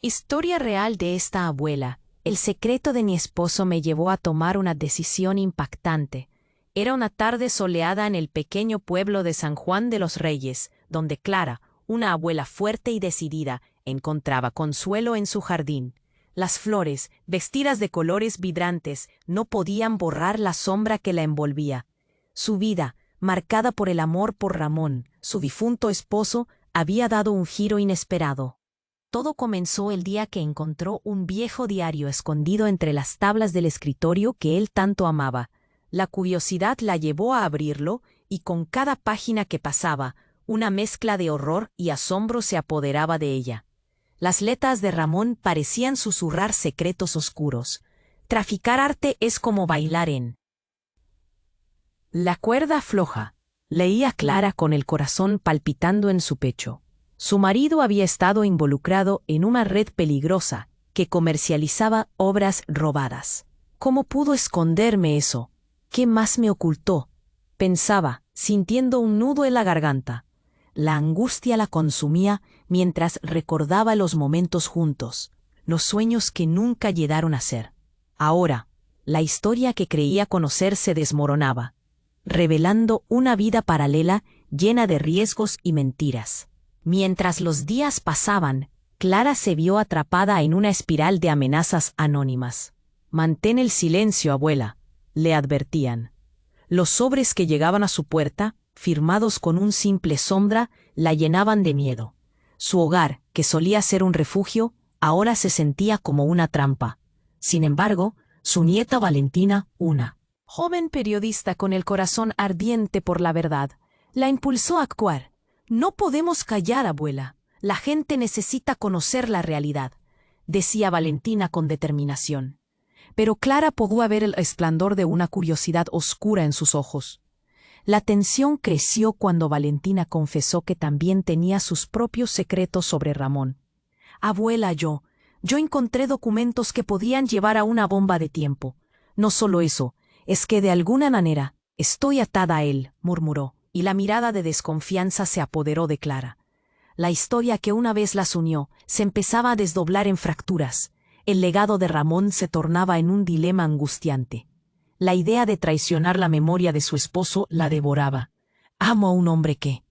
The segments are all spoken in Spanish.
Historia real de esta abuela. El secreto de mi esposo me llevó a tomar una decisión impactante. Era una tarde soleada en el pequeño pueblo de San Juan de los Reyes, donde Clara, una abuela fuerte y decidida, encontraba consuelo en su jardín. Las flores, vestidas de colores vibrantes, no podían borrar la sombra que la envolvía. Su vida, marcada por el amor por Ramón, su difunto esposo, había dado un giro inesperado. Todo comenzó el día que encontró un viejo diario escondido entre las tablas del escritorio que él tanto amaba. La curiosidad la llevó a abrirlo, y con cada página que pasaba, una mezcla de horror y asombro se apoderaba de ella. Las letras de Ramón parecían susurrar secretos oscuros. Traficar arte es como bailar en la cuerda floja, leía Clara con el corazón palpitando en su pecho. Su marido había estado involucrado en una red peligrosa que comercializaba obras robadas. ¿Cómo pudo esconderme eso? ¿Qué más me ocultó? Pensaba, sintiendo un nudo en la garganta. La angustia la consumía mientras recordaba los momentos juntos, los sueños que nunca llegaron a ser. Ahora, la historia que creía conocer se desmoronaba, revelando una vida paralela llena de riesgos y mentiras. Mientras los días pasaban, Clara se vio atrapada en una espiral de amenazas anónimas. «Mantén el silencio, abuela», le advertían. Los sobres que llegaban a su puerta, firmados con un simple sombra, la llenaban de miedo. Su hogar, que solía ser un refugio, ahora se sentía como una trampa. Sin embargo, su nieta Valentina, una joven periodista con el corazón ardiente por la verdad, la impulsó a actuar. «No podemos callar, abuela. La gente necesita conocer la realidad», decía Valentina con determinación. Pero Clara pudo ver el resplandor de una curiosidad oscura en sus ojos. La tensión creció cuando Valentina confesó que también tenía sus propios secretos sobre Ramón. «Abuela, yo encontré documentos que podían llevar a una bomba de tiempo. No solo eso, es que de alguna manera estoy atada a él», murmuró, y la mirada de desconfianza se apoderó de Clara. La historia que una vez las unió se empezaba a desdoblar en fracturas. El legado de Ramón se tornaba en un dilema angustiante. La idea de traicionar la memoria de su esposo la devoraba. «Amo a un hombre que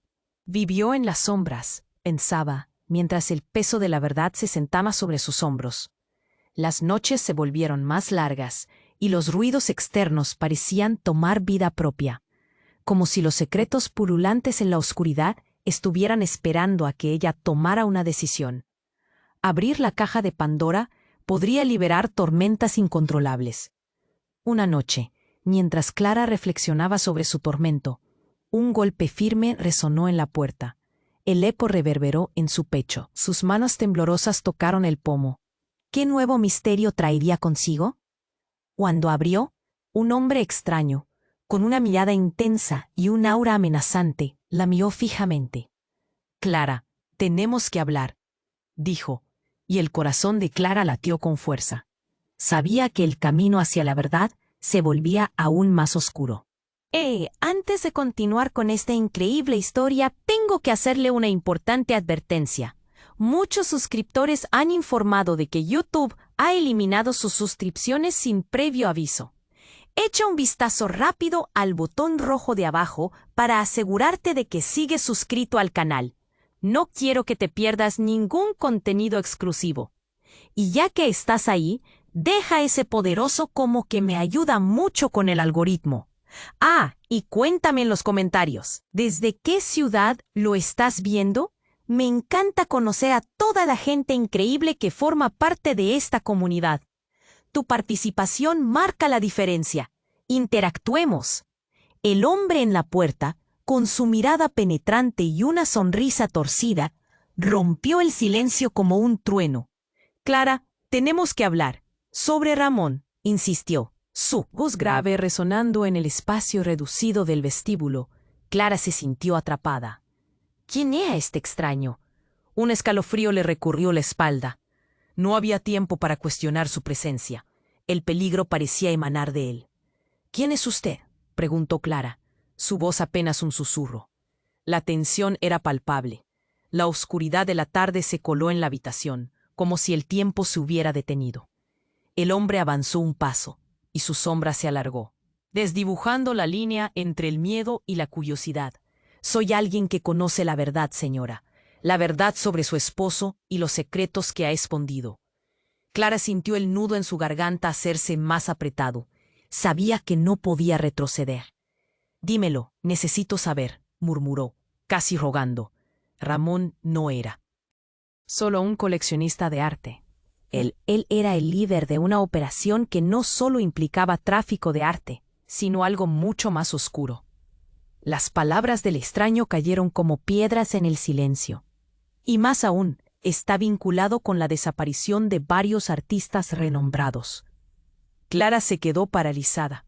vivió en las sombras», pensaba, mientras el peso de la verdad se sentaba sobre sus hombros. Las noches se volvieron más largas, y los ruidos externos parecían tomar vida propia, como si los secretos pululantes en la oscuridad estuvieran esperando a que ella tomara una decisión. Abrir la caja de Pandora podría liberar tormentas incontrolables. Una noche, mientras Clara reflexionaba sobre su tormento, un golpe firme resonó en la puerta. El eco reverberó en su pecho. Sus manos temblorosas tocaron el pomo. ¿Qué nuevo misterio traería consigo? Cuando abrió, un hombre extraño, con una mirada intensa y un aura amenazante, la miró fijamente. «Clara, tenemos que hablar», dijo, y el corazón de Clara latió con fuerza. Sabía que el camino hacia la verdad se volvía aún más oscuro. Antes de continuar con esta increíble historia, tengo que hacerle una importante advertencia. Muchos suscriptores han informado de que YouTube ha eliminado sus suscripciones sin previo aviso. Echa un vistazo rápido al botón rojo de abajo para asegurarte de que sigues suscrito al canal. No quiero que te pierdas ningún contenido exclusivo. Y ya que estás ahí, deja ese poderoso como que me ayuda mucho con el algoritmo. Y cuéntame en los comentarios, ¿desde qué ciudad lo estás viendo? Me encanta conocer a toda la gente increíble que forma parte de esta comunidad. Tu participación marca la diferencia. Interactuemos. El hombre en la puerta, con su mirada penetrante y una sonrisa torcida, rompió el silencio como un trueno. «Clara, tenemos que hablar. Sobre Ramón», insistió, su voz grave resonando en el espacio reducido del vestíbulo. Clara se sintió atrapada. ¿Quién era este extraño? Un escalofrío le recorrió la espalda. No había tiempo para cuestionar su presencia. El peligro parecía emanar de él. «¿Quién es usted?», preguntó Clara, su voz apenas un susurro. La tensión era palpable. La oscuridad de la tarde se coló en la habitación, como si el tiempo se hubiera detenido. El hombre avanzó un paso, y su sombra se alargó, desdibujando la línea entre el miedo y la curiosidad. «Soy alguien que conoce la verdad, señora, la verdad sobre su esposo y los secretos que ha escondido». Clara sintió el nudo en su garganta hacerse más apretado. Sabía que no podía retroceder. «Dímelo, necesito saber», murmuró, casi rogando. Ramón no era solo un coleccionista de arte. Él era el líder de una operación que no solo implicaba tráfico de arte, sino algo mucho más oscuro. Las palabras del extraño cayeron como piedras en el silencio. Y más aún, está vinculado con la desaparición de varios artistas renombrados. Clara se quedó paralizada.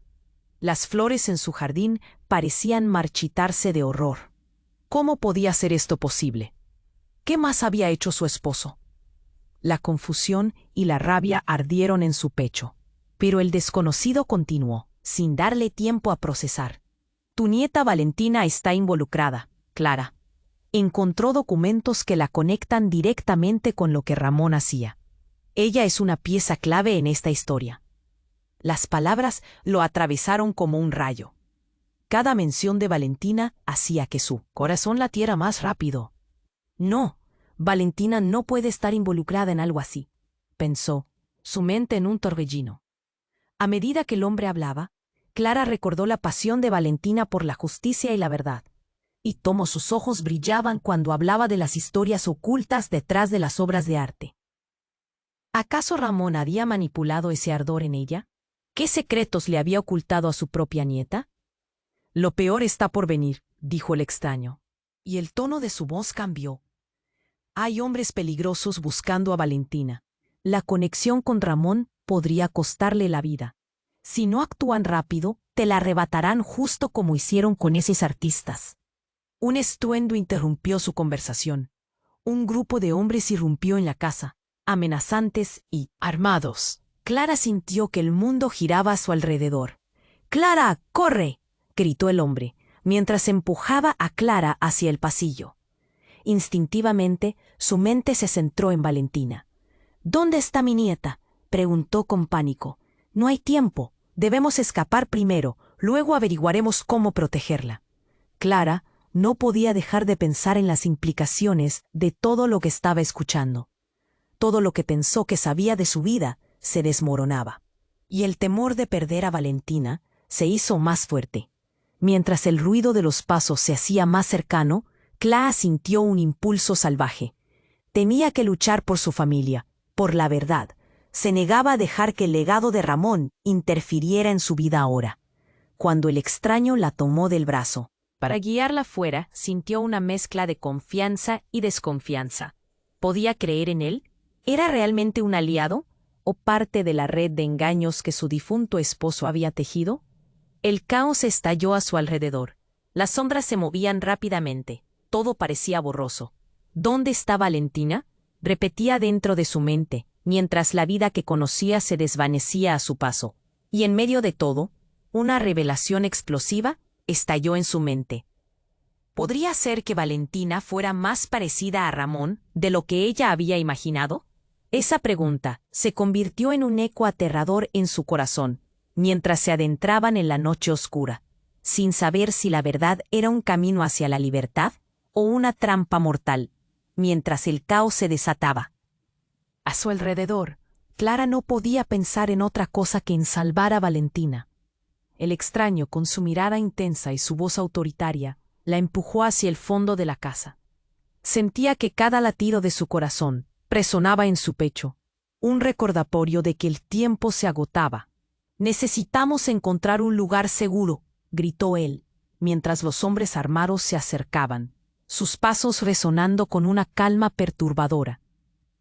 Las flores en su jardín parecían marchitarse de horror. ¿Cómo podía ser esto posible? ¿Qué más había hecho su esposo? La confusión y la rabia ardieron en su pecho. Pero el desconocido continuó, sin darle tiempo a procesar. «Tu nieta Valentina está involucrada, Clara. Encontró documentos que la conectan directamente con lo que Ramón hacía. Ella es una pieza clave en esta historia». Las palabras lo atravesaron como un rayo. Cada mención de Valentina hacía que su corazón latiera más rápido. «No, Valentina no puede estar involucrada en algo así», pensó, su mente en un torbellino. A medida que el hombre hablaba, Clara recordó la pasión de Valentina por la justicia y la verdad, y cómo sus ojos brillaban cuando hablaba de las historias ocultas detrás de las obras de arte. ¿Acaso Ramón había manipulado ese ardor en ella? ¿Qué secretos le había ocultado a su propia nieta? «Lo peor está por venir», dijo el extraño, y el tono de su voz cambió. «Hay hombres peligrosos buscando a Valentina. La conexión con Ramón podría costarle la vida. Si no actúan rápido, te la arrebatarán justo como hicieron con esos artistas». Un estruendo interrumpió su conversación. Un grupo de hombres irrumpió en la casa, amenazantes y armados. Clara sintió que el mundo giraba a su alrededor. «¡Clara, corre!», gritó el hombre, mientras empujaba a Clara hacia el pasillo. Instintivamente, su mente se centró en Valentina. «¿Dónde está mi nieta?», preguntó con pánico. «No hay tiempo. Debemos escapar primero, luego averiguaremos cómo protegerla». Clara no podía dejar de pensar en las implicaciones de todo lo que estaba escuchando. Todo lo que pensó que sabía de su vida se desmoronaba. Y el temor de perder a Valentina se hizo más fuerte. Mientras el ruido de los pasos se hacía más cercano, Clara sintió un impulso salvaje. Tenía que luchar por su familia, por la verdad. Se negaba a dejar que el legado de Ramón interfiriera en su vida ahora. Cuando el extraño la tomó del brazo para guiarla fuera, sintió una mezcla de confianza y desconfianza. ¿Podía creer en él? ¿Era realmente un aliado o parte de la red de engaños que su difunto esposo había tejido? El caos estalló a su alrededor. Las sombras se movían rápidamente. Todo parecía borroso. «¿Dónde está Valentina?», repetía dentro de su mente, mientras la vida que conocía se desvanecía a su paso. Y en medio de todo, una revelación explosiva estalló en su mente. ¿Podría ser que Valentina fuera más parecida a Ramón de lo que ella había imaginado? Esa pregunta se convirtió en un eco aterrador en su corazón, mientras se adentraban en la noche oscura, sin saber si la verdad era un camino hacia la libertad o una trampa mortal, mientras el caos se desataba. A su alrededor, Clara no podía pensar en otra cosa que en salvar a Valentina. El extraño, con su mirada intensa y su voz autoritaria, la empujó hacia el fondo de la casa. Sentía que cada latido de su corazón resonaba en su pecho, un recordatorio de que el tiempo se agotaba. «Necesitamos encontrar un lugar seguro», gritó él, mientras los hombres armados se acercaban, sus pasos resonando con una calma perturbadora.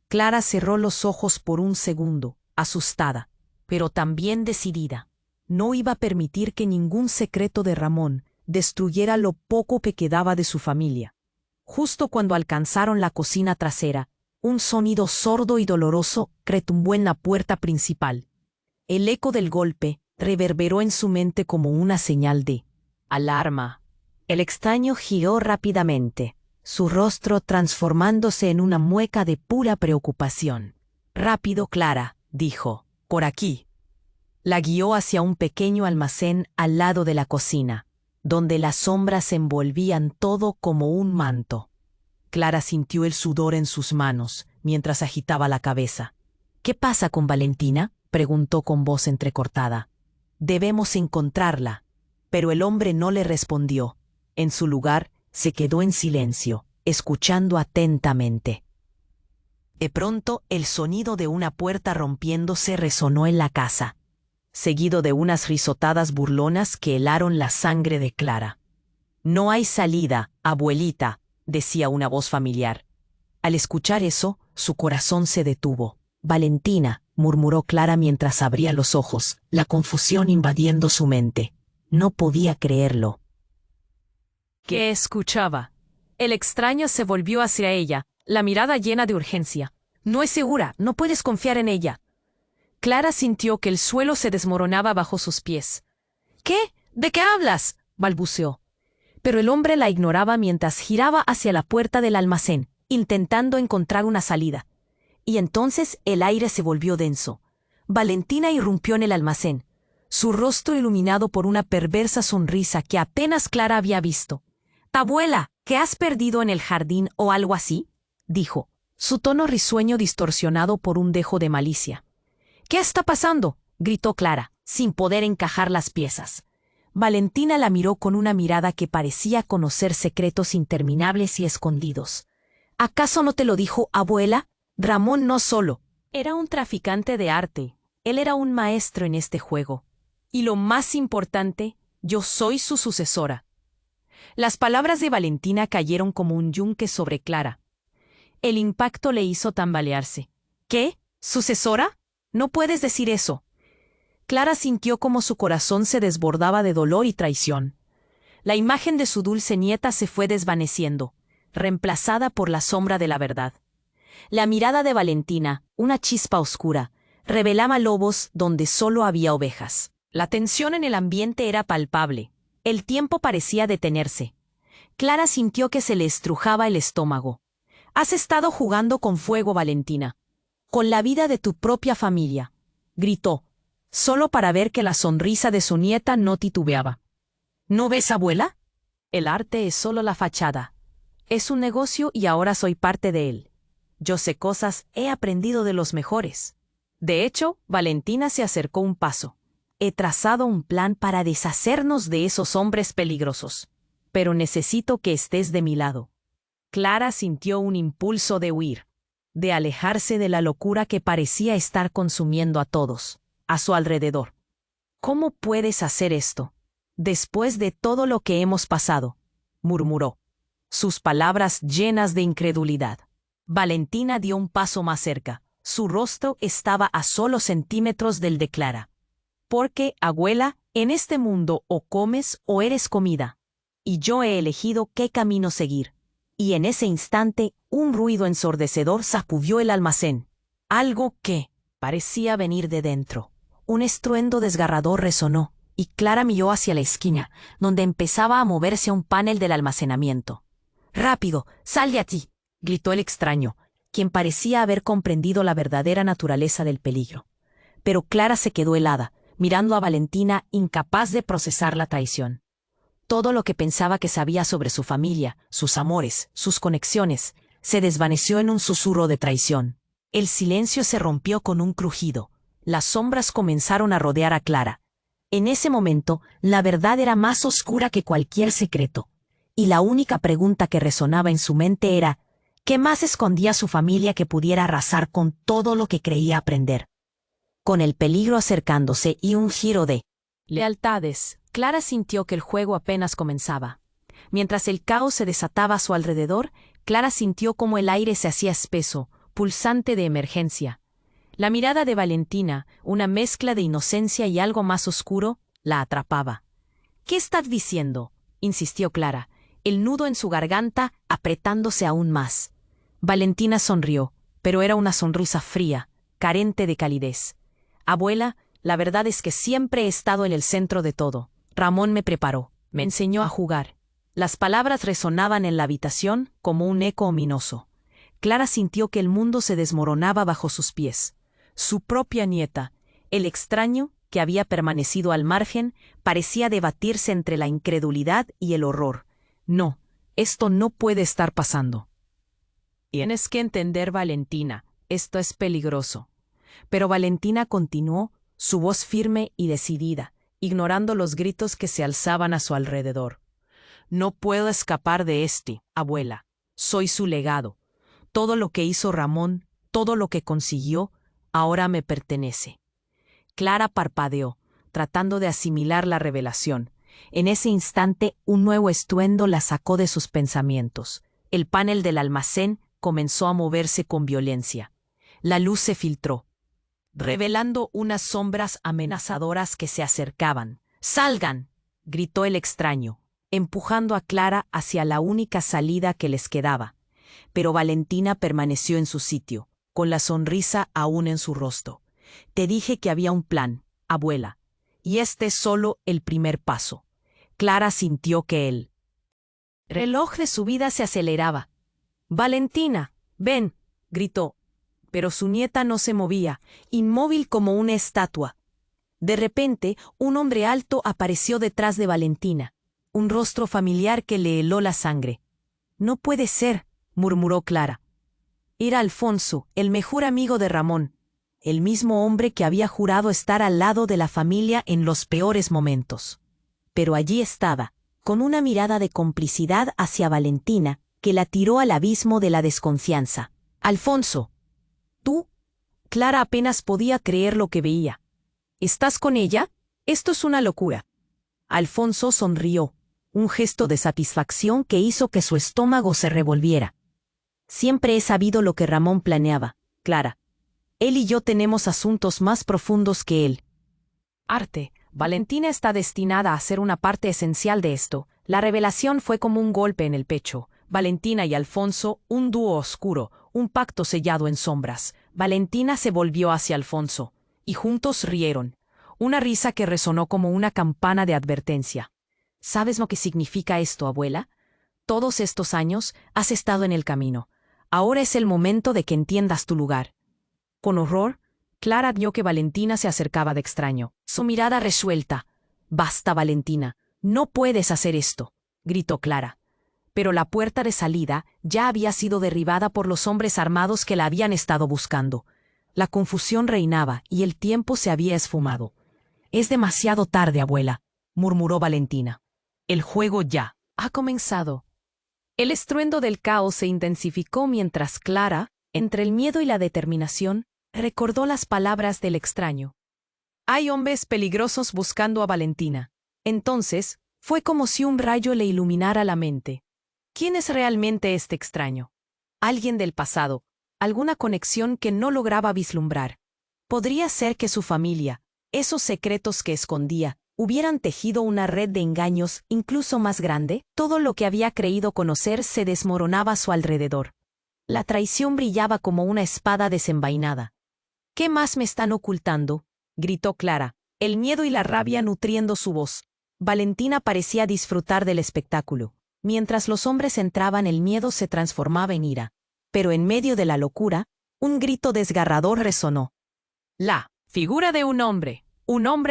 Clara cerró los ojos por un segundo, asustada, pero también decidida. No iba a permitir que ningún secreto de Ramón destruyera lo poco que quedaba de su familia. Justo cuando alcanzaron la cocina trasera, un sonido sordo y doloroso retumbó en la puerta principal. El eco del golpe reverberó en su mente como una señal de alarma. El extraño giró rápidamente, su rostro transformándose en una mueca de pura preocupación. Rápido, Clara, dijo, por aquí. La guió hacia un pequeño almacén al lado de la cocina, donde las sombras envolvían todo como un manto. Clara sintió el sudor en sus manos mientras agitaba la cabeza. ¿Qué pasa con Valentina?, preguntó con voz entrecortada. Debemos encontrarla. Pero el hombre no le respondió. En su lugar, se quedó en silencio, escuchando atentamente. De pronto, el sonido de una puerta rompiéndose resonó en la casa, seguido de unas risotadas burlonas que helaron la sangre de Clara. «No hay salida, abuelita», decía una voz familiar. Al escuchar eso, su corazón se detuvo. «Valentina», murmuró Clara mientras abría los ojos, la confusión invadiendo su mente. No podía creerlo. ¿Qué escuchaba? El extraño se volvió hacia ella, la mirada llena de urgencia. «No es segura, no puedes confiar en ella». Clara sintió que el suelo se desmoronaba bajo sus pies. «¿Qué? ¿De qué hablas?», balbuceó. Pero el hombre la ignoraba mientras giraba hacia la puerta del almacén, intentando encontrar una salida. Y entonces el aire se volvió denso. Valentina irrumpió en el almacén, su rostro iluminado por una perversa sonrisa que apenas Clara había visto. «Abuela, ¿qué has perdido en el jardín o algo así?», dijo, su tono risueño distorsionado por un dejo de malicia. «¿Qué está pasando?», gritó Clara, sin poder encajar las piezas. Valentina la miró con una mirada que parecía conocer secretos interminables y escondidos. «¿Acaso no te lo dijo, abuela? Ramón no solo era un traficante de arte, él era un maestro en este juego. Y lo más importante, yo soy su sucesora». Las palabras de Valentina cayeron como un yunque sobre Clara. El impacto le hizo tambalearse. «¿Qué? ¿Sucesora? No puedes decir eso». Clara sintió como su corazón se desbordaba de dolor y traición. La imagen de su dulce nieta se fue desvaneciendo, reemplazada por la sombra de la verdad. La mirada de Valentina, una chispa oscura, revelaba lobos donde solo había ovejas. La tensión en el ambiente era palpable. El tiempo parecía detenerse. Clara sintió que se le estrujaba el estómago. «Has estado jugando con fuego, Valentina. Con la vida de tu propia familia», gritó, solo para ver que la sonrisa de su nieta no titubeaba. «¿No ves, abuela? El arte es solo la fachada. Es un negocio y ahora soy parte de él. Yo sé cosas, he aprendido de los mejores». De hecho, Valentina se acercó un paso. «He trazado un plan para deshacernos de esos hombres peligrosos. Pero necesito que estés de mi lado». Clara sintió un impulso de huir, de alejarse de la locura que parecía estar consumiendo a todos a su alrededor. «¿Cómo puedes hacer esto? Después de todo lo que hemos pasado», murmuró, sus palabras llenas de incredulidad. Valentina dio un paso más cerca. Su rostro estaba a solo centímetros del de Clara. «Porque, abuela, en este mundo o comes o eres comida. Y yo he elegido qué camino seguir». Y en ese instante, un ruido ensordecedor sacudió el almacén. Algo que parecía venir de dentro. Un estruendo desgarrador resonó, y Clara miró hacia la esquina, donde empezaba a moverse un panel del almacenamiento. «¡Rápido, sal de aquí!», gritó el extraño, quien parecía haber comprendido la verdadera naturaleza del peligro. Pero Clara se quedó helada, mirando a Valentina, incapaz de procesar la traición. Todo lo que pensaba que sabía sobre su familia, sus amores, sus conexiones, se desvaneció en un susurro de traición. El silencio se rompió con un crujido. Las sombras comenzaron a rodear a Clara. En ese momento, la verdad era más oscura que cualquier secreto. Y la única pregunta que resonaba en su mente era, ¿qué más escondía su familia que pudiera arrasar con todo lo que creía aprender? Con el peligro acercándose y un giro de lealtades, Clara sintió que el juego apenas comenzaba. Mientras el caos se desataba a su alrededor, Clara sintió como el aire se hacía espeso, pulsante de emergencia. La mirada de Valentina, una mezcla de inocencia y algo más oscuro, la atrapaba. «¿Qué estás diciendo?», insistió Clara, el nudo en su garganta apretándose aún más. Valentina sonrió, pero era una sonrisa fría, carente de calidez. «Abuela, la verdad es que siempre he estado en el centro de todo. Ramón me preparó, me enseñó a jugar». Las palabras resonaban en la habitación como un eco ominoso. Clara sintió que el mundo se desmoronaba bajo sus pies. Su propia nieta, el extraño, que había permanecido al margen, parecía debatirse entre la incredulidad y el horror. No, esto no puede estar pasando. Tienes que entender, Valentina, esto es peligroso. Pero Valentina continuó, su voz firme y decidida, ignorando los gritos que se alzaban a su alrededor. No puedo escapar de este, abuela. Soy su legado. Todo lo que hizo Ramón, todo lo que consiguió, ahora me pertenece. Clara parpadeó, tratando de asimilar la revelación. En ese instante, un nuevo estruendo la sacó de sus pensamientos. El panel del almacén comenzó a moverse con violencia. La luz se filtró, revelando unas sombras amenazadoras que se acercaban. ¡Salgan!, gritó el extraño, empujando a Clara hacia la única salida que les quedaba. Pero Valentina permaneció en su sitio, con la sonrisa aún en su rostro. Te dije que había un plan, abuela, y este es solo el primer paso. Clara sintió que el reloj de su vida se aceleraba. Valentina, ven, gritó. Pero su nieta no se movía, inmóvil como una estatua. De repente, un hombre alto apareció detrás de Valentina, un rostro familiar que le heló la sangre. No puede ser, murmuró Clara. Era Alfonso, el mejor amigo de Ramón, el mismo hombre que había jurado estar al lado de la familia en los peores momentos. Pero allí estaba, con una mirada de complicidad hacia Valentina, que la tiró al abismo de la desconfianza. Alfonso. ¿Tú? Clara apenas podía creer lo que veía. ¿Estás con ella? Esto es una locura. Alfonso sonrió, un gesto de satisfacción que hizo que su estómago se revolviera. Siempre he sabido lo que Ramón planeaba, Clara. Él y yo tenemos asuntos más profundos que él. Arte. Valentina está destinada a ser una parte esencial de esto. La revelación fue como un golpe en el pecho. Valentina y Alfonso, un dúo oscuro, un pacto sellado en sombras. Valentina se volvió hacia Alfonso, y juntos rieron. Una risa que resonó como una campana de advertencia. ¿Sabes lo que significa esto, abuela? Todos estos años has estado en el camino. Ahora es el momento de que entiendas tu lugar. Con horror, Clara vio que Valentina se acercaba de extraño. Su mirada resuelta. «Basta, Valentina. No puedes hacer esto», gritó Clara. Pero la puerta de salida ya había sido derribada por los hombres armados que la habían estado buscando. La confusión reinaba y el tiempo se había esfumado. «Es demasiado tarde, abuela», murmuró Valentina. «El juego ya ha comenzado». El estruendo del caos se intensificó mientras Clara, entre el miedo y la determinación, recordó las palabras del extraño. «Hay hombres peligrosos buscando a Valentina». Entonces, fue como si un rayo le iluminara la mente. ¿Quién es realmente este extraño? Alguien del pasado, alguna conexión que no lograba vislumbrar. Podría ser que su familia, esos secretos que escondía, hubieran tejido una red de engaños incluso más grande. Todo lo que había creído conocer se desmoronaba a su alrededor. La traición brillaba como una espada desenvainada. «¿Qué más me están ocultando?», gritó Clara, el miedo y la rabia nutriendo su voz. Valentina parecía disfrutar del espectáculo. Mientras los hombres entraban, el miedo se transformaba en ira. Pero en medio de la locura, un grito desgarrador resonó. La figura de un hombre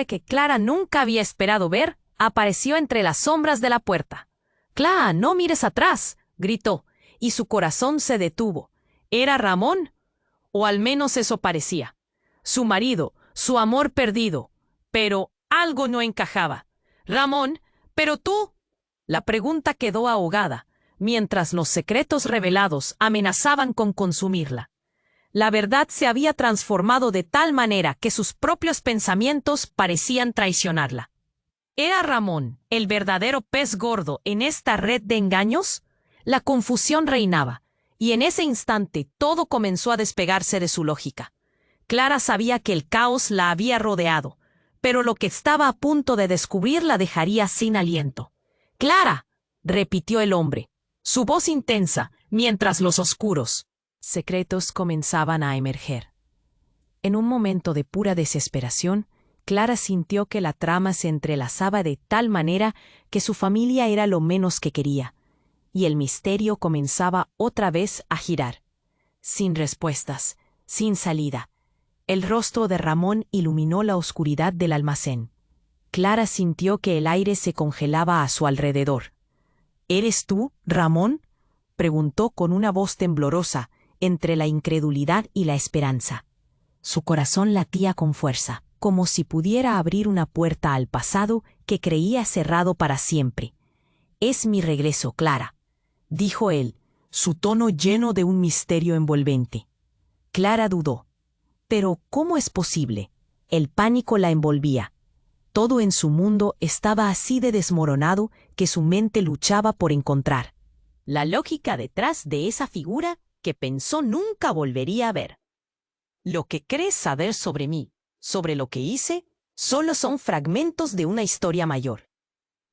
que Clara nunca había esperado ver, apareció entre las sombras de la puerta. «Clara, no mires atrás», gritó, y su corazón se detuvo. ¿Era Ramón? O al menos eso parecía. Su marido, su amor perdido. Pero algo no encajaba. «Ramón, ¿pero tú?» La pregunta quedó ahogada, mientras los secretos revelados amenazaban con consumirla. La verdad se había transformado de tal manera que sus propios pensamientos parecían traicionarla. ¿Era Ramón el verdadero pez gordo en esta red de engaños? La confusión reinaba, y en ese instante todo comenzó a despegarse de su lógica. Clara sabía que el caos la había rodeado, pero lo que estaba a punto de descubrir la dejaría sin aliento. «Clara», repitió el hombre, su voz intensa, mientras los oscuros secretos comenzaban a emerger. En un momento de pura desesperación, Clara sintió que la trama se entrelazaba de tal manera que su familia era lo menos que quería, y el misterio comenzaba otra vez a girar. sin respuestas, sin salida. El rostro de Ramón iluminó la oscuridad del almacén. Clara sintió que el aire se congelaba a su alrededor. ¿Eres tú, Ramón?, preguntó con una voz temblorosa, entre la incredulidad y la esperanza. Su corazón latía con fuerza, como si pudiera abrir una puerta al pasado que creía cerrado para siempre. «Es mi regreso, Clara», dijo él, su tono lleno de un misterio envolvente. Clara dudó. Pero, ¿cómo es posible? El pánico la envolvía. Todo en su mundo estaba así de desmoronado que su mente luchaba por encontrar la lógica detrás de esa figura que pensó nunca volvería a ver. Lo que crees saber sobre mí, sobre lo que hice, solo son fragmentos de una historia mayor.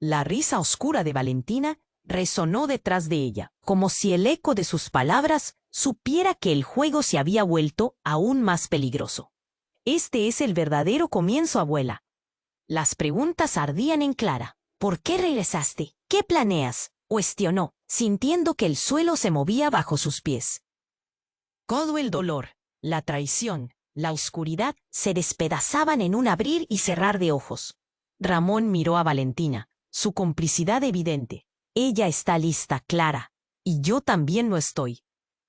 La risa oscura de Valentina resonó detrás de ella, como si el eco de sus palabras supiera que el juego se había vuelto aún más peligroso. Este es el verdadero comienzo, abuela. Las preguntas ardían en Clara. ¿Por qué regresaste? ¿Qué planeas?, cuestionó, sintiendo que el suelo se movía bajo sus pies. Todo el dolor, la traición, la oscuridad se despedazaban en un abrir y cerrar de ojos. Ramón miró a Valentina, su complicidad evidente. Ella está lista, Clara, y yo también lo estoy.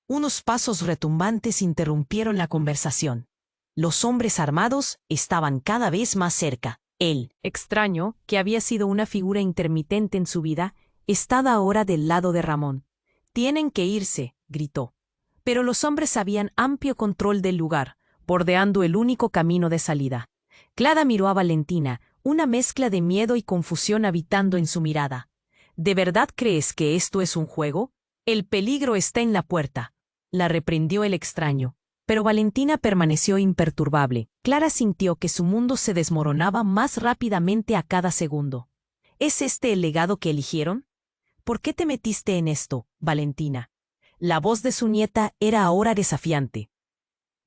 Unos pasos retumbantes interrumpieron la conversación. Los hombres armados estaban cada vez más cerca. El extraño, que había sido una figura intermitente en su vida, estaba ahora del lado de Ramón. «Tienen que irse», gritó. Pero los hombres habían amplio control del lugar, bordeando el único camino de salida. Clara miró a Valentina, una mezcla de miedo y confusión habitando en su mirada. «¿De verdad crees que esto es un juego? El peligro está en la puerta», la reprendió el extraño. Pero Valentina permaneció imperturbable. Clara sintió que su mundo se desmoronaba más rápidamente a cada segundo. ¿Es este el legado que eligieron? ¿Por qué te metiste en esto, Valentina? La voz de su nieta era ahora desafiante.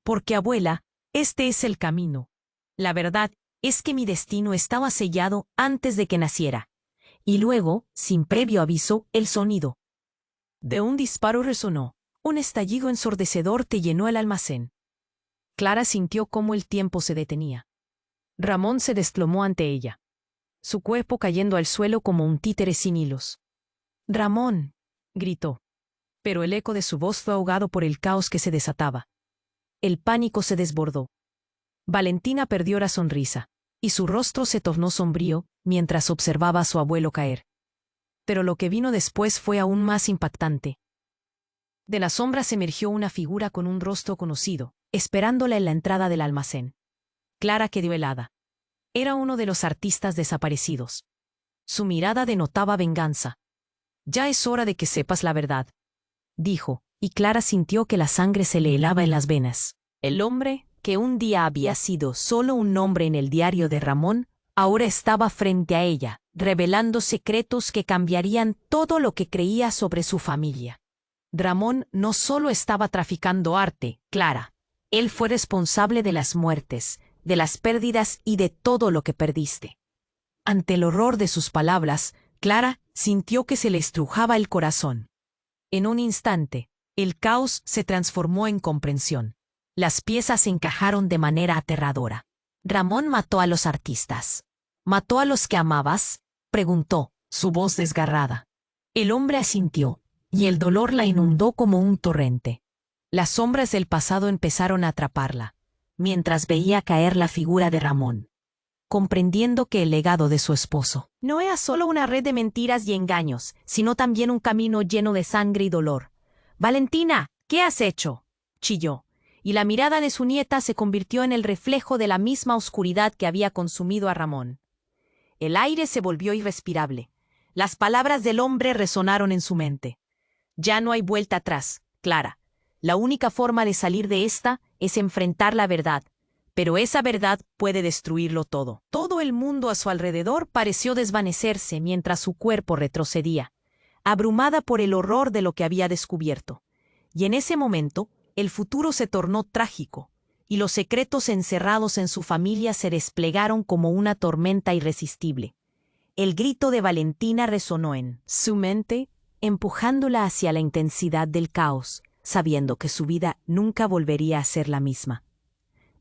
Porque, abuela, este es el camino. La verdad es que mi destino estaba sellado antes de que naciera. Y luego, sin previo aviso, el sonido de un disparo resonó. Un estallido ensordecedor te llenó el almacén. Clara sintió cómo el tiempo se detenía. Ramón se desplomó ante ella, su cuerpo cayendo al suelo como un títere sin hilos. «Ramón», gritó. Pero el eco de su voz fue ahogado por el caos que se desataba. El pánico se desbordó. Valentina perdió la sonrisa, y su rostro se tornó sombrío mientras observaba a su abuelo caer. Pero lo que vino después fue aún más impactante. De las sombras emergió una figura con un rostro conocido, esperándola en la entrada del almacén. Clara quedó helada. Era uno de los artistas desaparecidos. Su mirada denotaba venganza. «Ya es hora de que sepas la verdad», dijo, y Clara sintió que la sangre se le helaba en las venas. El hombre, que un día había sido solo un nombre en el diario de Ramón, ahora estaba frente a ella, revelando secretos que cambiarían todo lo que creía sobre su familia. Ramón no solo estaba traficando arte, Clara. Él fue responsable de las muertes, de las pérdidas y de todo lo que perdiste. Ante el horror de sus palabras, Clara sintió que se le estrujaba el corazón. En un instante, el caos se transformó en comprensión. Las piezas encajaron de manera aterradora. «Ramón mató a los artistas. ¿Mató a los que amabas?», preguntó, su voz desgarrada. El hombre asintió, y el dolor la inundó como un torrente. Las sombras del pasado empezaron a atraparla, mientras veía caer la figura de Ramón, comprendiendo que el legado de su esposo no era solo una red de mentiras y engaños, sino también un camino lleno de sangre y dolor. «Valentina, ¿qué has hecho?», chilló, y la mirada de su nieta se convirtió en el reflejo de la misma oscuridad que había consumido a Ramón. El aire se volvió irrespirable. Las palabras del hombre resonaron en su mente. «Ya no hay vuelta atrás, Clara. La única forma de salir de esta es enfrentar la verdad. Pero esa verdad puede destruirlo todo». Todo el mundo a su alrededor pareció desvanecerse mientras su cuerpo retrocedía, abrumada por el horror de lo que había descubierto. Y en ese momento, el futuro se tornó trágico, y los secretos encerrados en su familia se desplegaron como una tormenta irresistible. El grito de Valentina resonó en su mente, empujándola hacia la intensidad del caos, sabiendo que su vida nunca volvería a ser la misma.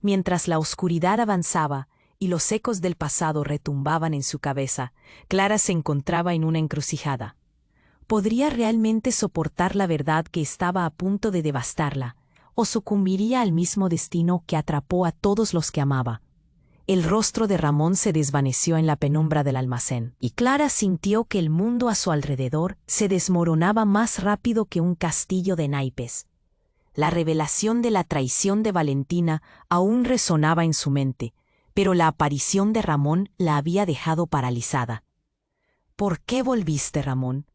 Mientras la oscuridad avanzaba y los ecos del pasado retumbaban en su cabeza, Clara se encontraba en una encrucijada. ¿Podría realmente soportar la verdad que estaba a punto de devastarla, o sucumbiría al mismo destino que atrapó a todos los que amaba? El rostro de Ramón se desvaneció en la penumbra del almacén, y Clara sintió que el mundo a su alrededor se desmoronaba más rápido que un castillo de naipes. La revelación de la traición de Valentina aún resonaba en su mente, pero la aparición de Ramón la había dejado paralizada. «¿Por qué volviste, Ramón?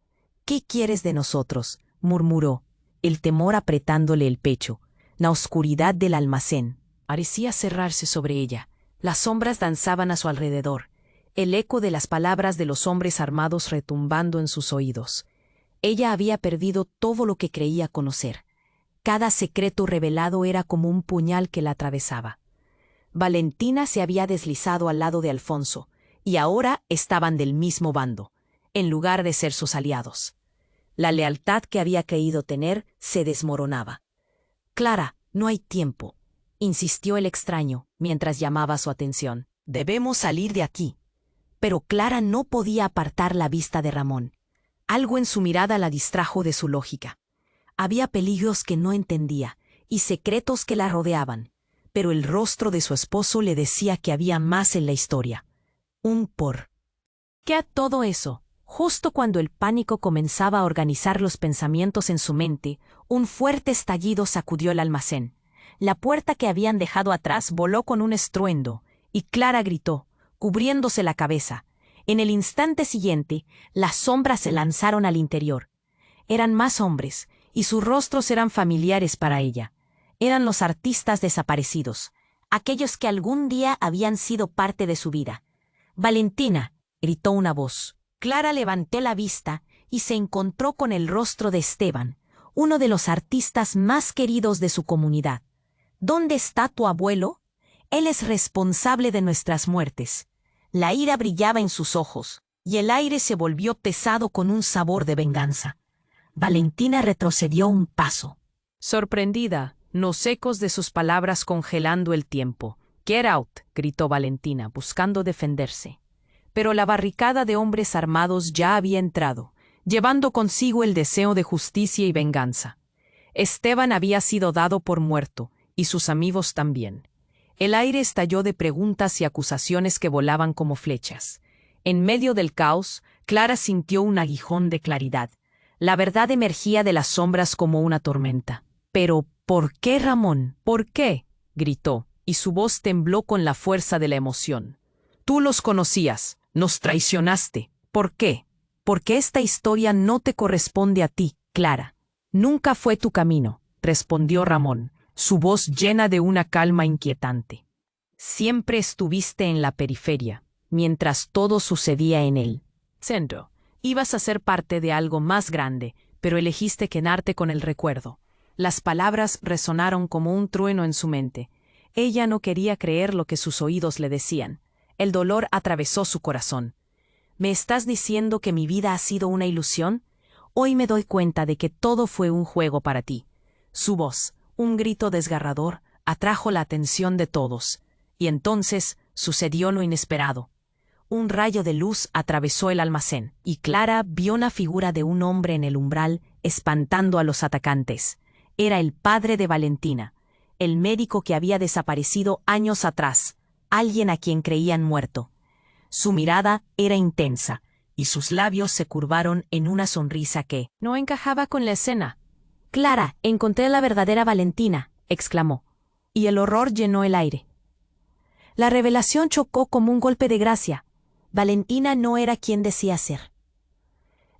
¿Qué quieres de nosotros?», murmuró, el temor apretándole el pecho. La oscuridad del almacén parecía cerrarse sobre ella. Las sombras danzaban a su alrededor, el eco de las palabras de los hombres armados retumbando en sus oídos. Ella había perdido todo lo que creía conocer. Cada secreto revelado era como un puñal que la atravesaba. Valentina se había deslizado al lado de Alfonso, y ahora estaban del mismo bando, en lugar de ser sus aliados. La lealtad que había creído tener se desmoronaba. «Clara, no hay tiempo», insistió el extraño, mientras llamaba su atención. «Debemos salir de aquí». Pero Clara no podía apartar la vista de Ramón. Algo en su mirada la distrajo de su lógica. Había peligros que no entendía, y secretos que la rodeaban, pero el rostro de su esposo le decía que había más en la historia. Un por qué a todo eso. Justo cuando el pánico comenzaba a organizar los pensamientos en su mente, un fuerte estallido sacudió el almacén. La puerta que habían dejado atrás voló con un estruendo, y Clara gritó, cubriéndose la cabeza. En el instante siguiente, las sombras se lanzaron al interior. Eran más hombres, y sus rostros eran familiares para ella. Eran los artistas desaparecidos, aquellos que algún día habían sido parte de su vida. «Valentina», gritó una voz. Clara levantó la vista y se encontró con el rostro de Esteban, uno de los artistas más queridos de su comunidad. «¿Dónde está tu abuelo? Él es responsable de nuestras muertes». La ira brillaba en sus ojos, y el aire se volvió pesado con un sabor de venganza. Valentina retrocedió un paso. Sorprendida, los ecos de sus palabras congelando el tiempo. «Get out», gritó Valentina, buscando defenderse. Pero la barricada de hombres armados ya había entrado, llevando consigo el deseo de justicia y venganza. Esteban había sido dado por muerto, y sus amigos también. El aire estalló de preguntas y acusaciones que volaban como flechas. En medio del caos, Clara sintió un aguijón de claridad. La verdad emergía de las sombras como una tormenta. «Pero, ¿por qué, Ramón? ¿Por qué?», gritó, y su voz tembló con la fuerza de la emoción. «Tú los conocías, nos traicionaste. ¿Por qué? Porque esta historia no te corresponde a ti, Clara. Nunca fue tu camino», respondió Ramón, su voz llena de una calma inquietante. «Siempre estuviste en la periferia, mientras todo sucedía en el centro. Ibas a ser parte de algo más grande, pero elegiste quedarte con el recuerdo». Las palabras resonaron como un trueno en su mente. Ella no quería creer lo que sus oídos le decían. El dolor atravesó su corazón. «¿Me estás diciendo que mi vida ha sido una ilusión? Hoy me doy cuenta de que todo fue un juego para ti». Su voz, un grito desgarrador, atrajo la atención de todos. Y entonces sucedió lo inesperado. Un rayo de luz atravesó el almacén, y Clara vio la figura de un hombre en el umbral, espantando a los atacantes. Era el padre de Valentina, el médico que había desaparecido años atrás, alguien a quien creían muerto. Su mirada era intensa, y sus labios se curvaron en una sonrisa que no encajaba con la escena. «Clara, encontré a la verdadera Valentina», exclamó, y el horror llenó el aire. La revelación chocó como un golpe de gracia. Valentina no era quien decía ser.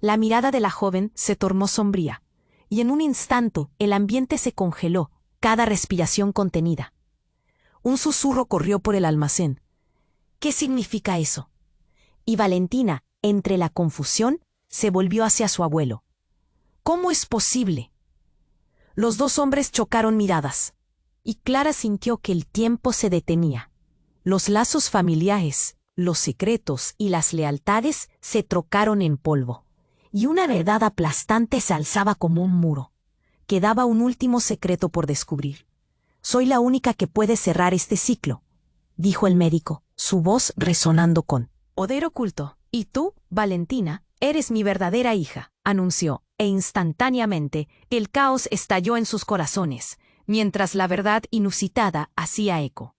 La mirada de la joven se tornó sombría, y en un instante el ambiente se congeló, cada respiración contenida. Un susurro corrió por el almacén. «¿Qué significa eso?». Y Valentina, entre la confusión, se volvió hacia su abuelo. «¿Cómo es posible?». Los dos hombres chocaron miradas, y Clara sintió que el tiempo se detenía. Los lazos familiares, los secretos y las lealtades se trocaron en polvo, y una verdad aplastante se alzaba como un muro. quedaba un último secreto por descubrir. Soy la única que puede cerrar este ciclo, dijo el médico, su voz resonando con poder oculto. Y tú, Valentina, eres mi verdadera hija, anunció, e instantáneamente el caos estalló en sus corazones, mientras la verdad inusitada hacía eco.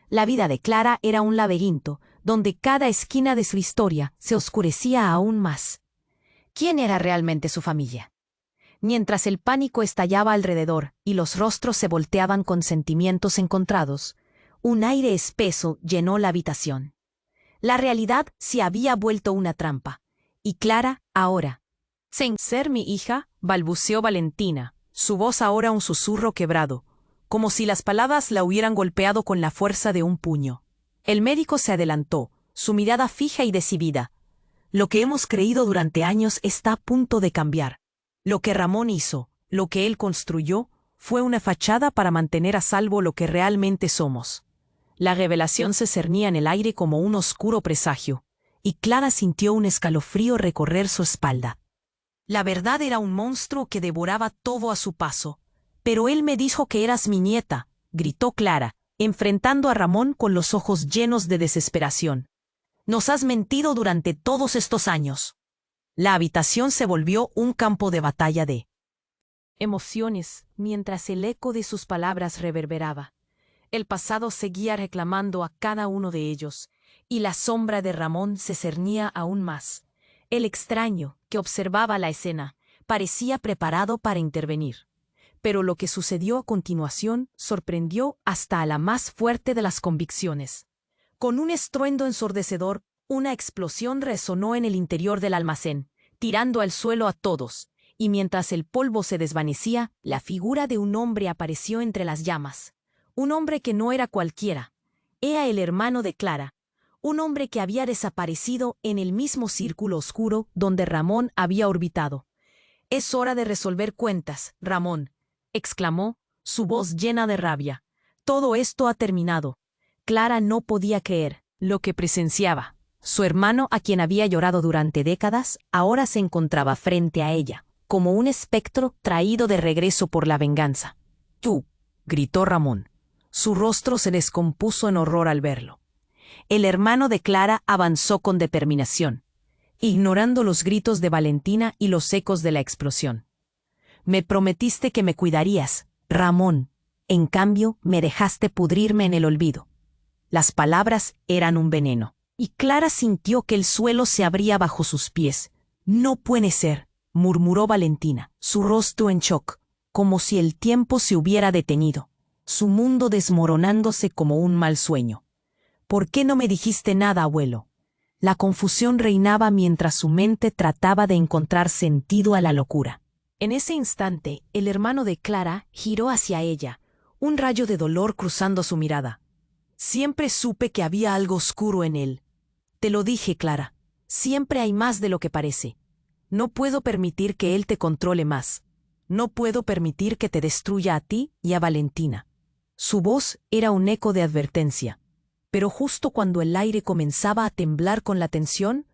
La vida de Clara era un laberinto, donde cada esquina de su historia se oscurecía aún más. ¿Quién era realmente su familia? Mientras el pánico estallaba alrededor y los rostros se volteaban con sentimientos encontrados, un aire espeso llenó la habitación. La realidad se había vuelto una trampa, y Clara, ahora, sin ser mi hija, balbuceó Valentina, su voz ahora un susurro quebrado, como si las palabras la hubieran golpeado con la fuerza de un puño. El médico se adelantó, su mirada fija y decidida. Lo que hemos creído durante años está a punto de cambiar. Lo que Ramón hizo, lo que él construyó, fue una fachada para mantener a salvo lo que realmente somos. La revelación se cernía en el aire como un oscuro presagio, y Clara sintió un escalofrío recorrer su espalda. La verdad era un monstruo que devoraba todo a su paso. Pero él me dijo que eras mi nieta, gritó Clara, enfrentando a Ramón con los ojos llenos de desesperación. Nos has mentido durante todos estos años. La habitación se volvió un campo de batalla de emociones, mientras el eco de sus palabras reverberaba. El pasado seguía reclamando a cada uno de ellos, y la sombra de Ramón se cernía aún más. El extraño, que observaba la escena, parecía preparado para intervenir. Pero lo que sucedió a continuación sorprendió hasta a la más fuerte de las convicciones. Con un estruendo ensordecedor, una explosión resonó en el interior del almacén, tirando al suelo a todos, y mientras el polvo se desvanecía, la figura de un hombre apareció entre las llamas. Un hombre que no era cualquiera. Era el hermano de Clara, un hombre que había desaparecido en el mismo círculo oscuro donde Ramón había orbitado. «Es hora de resolver cuentas, Ramón», exclamó, su voz llena de rabia. «Todo esto ha terminado». Clara no podía creer lo que presenciaba. Su hermano, a quien había llorado durante décadas, ahora se encontraba frente a ella, como un espectro traído de regreso por la venganza. «¡Tú!», gritó Ramón. Su rostro se descompuso en horror al verlo. El hermano de Clara avanzó con determinación, ignorando los gritos de Valentina y los ecos de la explosión. «Me prometiste que me cuidarías, Ramón. En cambio, me dejaste pudrirme en el olvido». Las palabras eran un veneno, y Clara sintió que el suelo se abría bajo sus pies. «No puede ser», murmuró Valentina, su rostro en shock, como si el tiempo se hubiera detenido, su mundo desmoronándose como un mal sueño. «¿Por qué no me dijiste nada, abuelo?». La confusión reinaba mientras su mente trataba de encontrar sentido a la locura. En ese instante, el hermano de Clara giró hacia ella, un rayo de dolor cruzando su mirada. «Siempre supe que había algo oscuro en él. Te lo dije, Clara. Siempre hay más de lo que parece. No puedo permitir que él te controle más. No puedo permitir que te destruya a ti y a Valentina». Su voz era un eco de advertencia. Pero justo cuando el aire comenzaba a temblar con la tensión,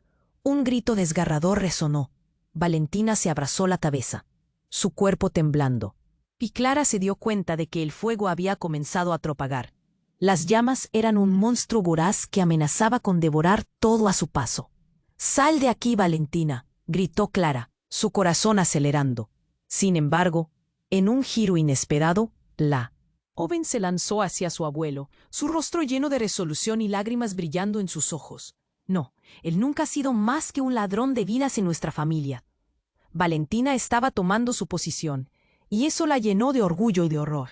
un grito desgarrador resonó. Valentina se abrazó la cabeza, su cuerpo temblando. Y Clara se dio cuenta de que el fuego había comenzado a propagar. Las llamas eran un monstruo voraz que amenazaba con devorar todo a su paso. «¡Sal de aquí, Valentina!», gritó Clara, su corazón acelerando. Sin embargo, en un giro inesperado, la joven se lanzó hacia su abuelo, su rostro lleno de resolución y lágrimas brillando en sus ojos. «No, él nunca ha sido más que un ladrón de vidas en nuestra familia». Valentina estaba tomando su posición, y eso la llenó de orgullo y de horror.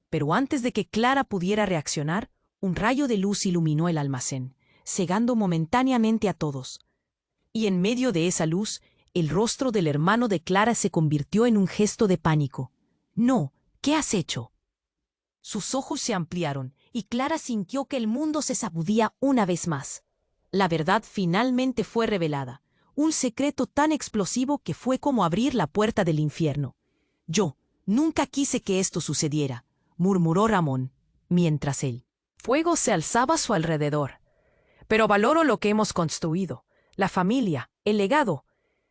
Pero antes de que Clara pudiera reaccionar, un rayo de luz iluminó el almacén, cegando momentáneamente a todos. Y en medio de esa luz, el rostro del hermano de Clara se convirtió en un gesto de pánico. «No, ¿qué has hecho?». Sus ojos se ampliaron, y Clara sintió que el mundo se sacudía una vez más. La verdad finalmente fue revelada, un secreto tan explosivo que fue como abrir la puerta del infierno. «Yo nunca quise que esto sucediera», murmuró Ramón, mientras el fuego se alzaba a su alrededor. «Pero valoro lo que hemos construido, la familia, el legado».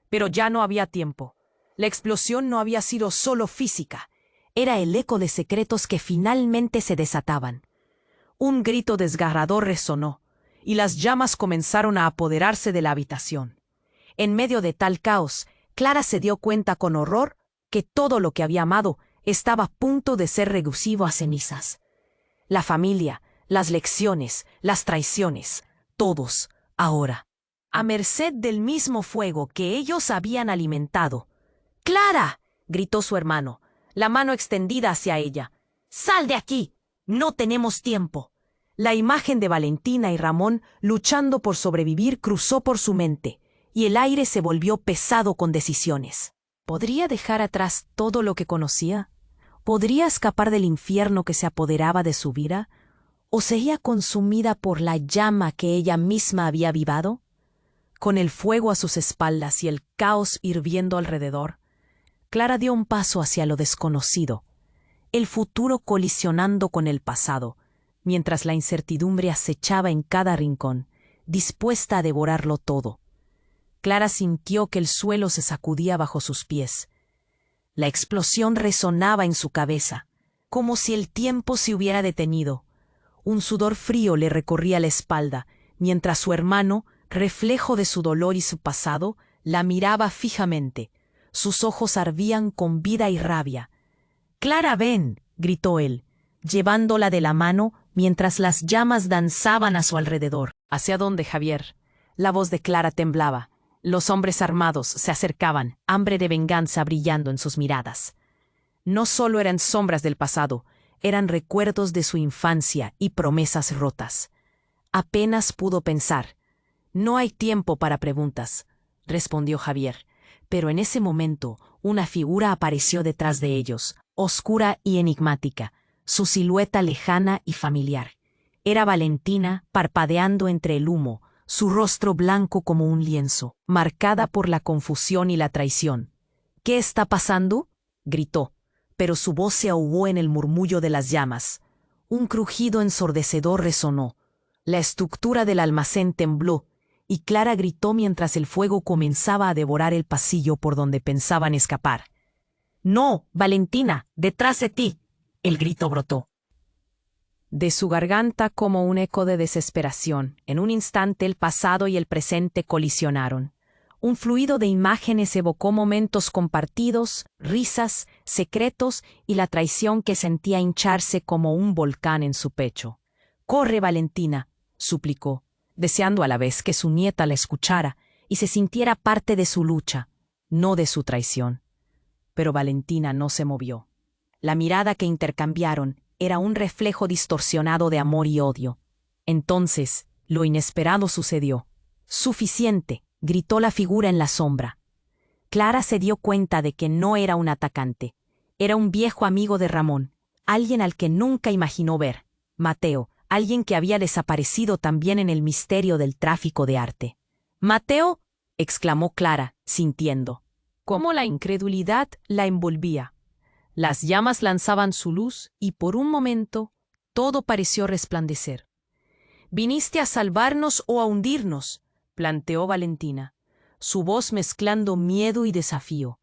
Pero ya no había tiempo. La explosión no había sido solo física, era el eco de secretos que finalmente se desataban. Un grito desgarrador resonó, y las llamas comenzaron a apoderarse de la habitación. En medio de tal caos, Clara se dio cuenta con horror que todo lo que había amado estaba a punto de ser reducido a cenizas. La familia, las lecciones, las traiciones, todos, ahora, a merced del mismo fuego que ellos habían alimentado. ¡Clara!, gritó su hermano, la mano extendida hacia ella. ¡Sal de aquí! No tenemos tiempo. La imagen de Valentina y Ramón luchando por sobrevivir cruzó por su mente, y el aire se volvió pesado con decisiones. ¿Podría dejar atrás todo lo que conocía? ¿Podría escapar del infierno que se apoderaba de su vida? ¿O seguía consumida por la llama que ella misma había avivado? Con el fuego a sus espaldas y el caos hirviendo alrededor, Clara dio un paso hacia lo desconocido, el futuro colisionando con el pasado, mientras la incertidumbre acechaba en cada rincón, dispuesta a devorarlo todo. Clara sintió que el suelo se sacudía bajo sus pies. La explosión resonaba en su cabeza, como si el tiempo se hubiera detenido. Un sudor frío le recorría la espalda, mientras su hermano, reflejo de su dolor y su pasado, la miraba fijamente. Sus ojos ardían con vida y rabia. «¡Clara, ven!», gritó él, llevándola de la mano mientras las llamas danzaban a su alrededor. «¿Hacia dónde, Javier?». La voz de Clara temblaba. Los hombres armados se acercaban, hambre de venganza brillando en sus miradas. No solo eran sombras del pasado, eran recuerdos de su infancia y promesas rotas. Apenas pudo pensar. «No hay tiempo para preguntas», respondió Javier. Pero en ese momento una figura apareció detrás de ellos, oscura y enigmática, su silueta lejana y familiar. Era Valentina parpadeando entre el humo, su rostro blanco como un lienzo, marcada por la confusión y la traición. «¿Qué está pasando?», gritó, pero su voz se ahogó en el murmullo de las llamas. Un crujido ensordecedor resonó. La estructura del almacén tembló, y Clara gritó mientras el fuego comenzaba a devorar el pasillo por donde pensaban escapar. «¡No, Valentina! ¡Detrás de ti!», el grito brotó de su garganta como un eco de desesperación. En un instante el pasado y el presente colisionaron. Un fluido de imágenes evocó momentos compartidos, risas, secretos y la traición que sentía hincharse como un volcán en su pecho. «¡Corre, Valentina!», suplicó, deseando a la vez que su nieta la escuchara y se sintiera parte de su lucha, no de su traición. Pero Valentina no se movió. La mirada que intercambiaron era un reflejo distorsionado de amor y odio. Entonces, lo inesperado sucedió. «¡Suficiente!», gritó la figura en la sombra. Clara se dio cuenta de que no era un atacante. Era un viejo amigo de Ramón, alguien al que nunca imaginó ver, Mateo, alguien que había desaparecido también en el misterio del tráfico de arte. «¿Mateo?», exclamó Clara, sintiendo cómo la incredulidad la envolvía. Las llamas lanzaban su luz y por un momento todo pareció resplandecer. «¿Viniste a salvarnos o a hundirnos?», planteó Valentina, su voz mezclando miedo y desafío.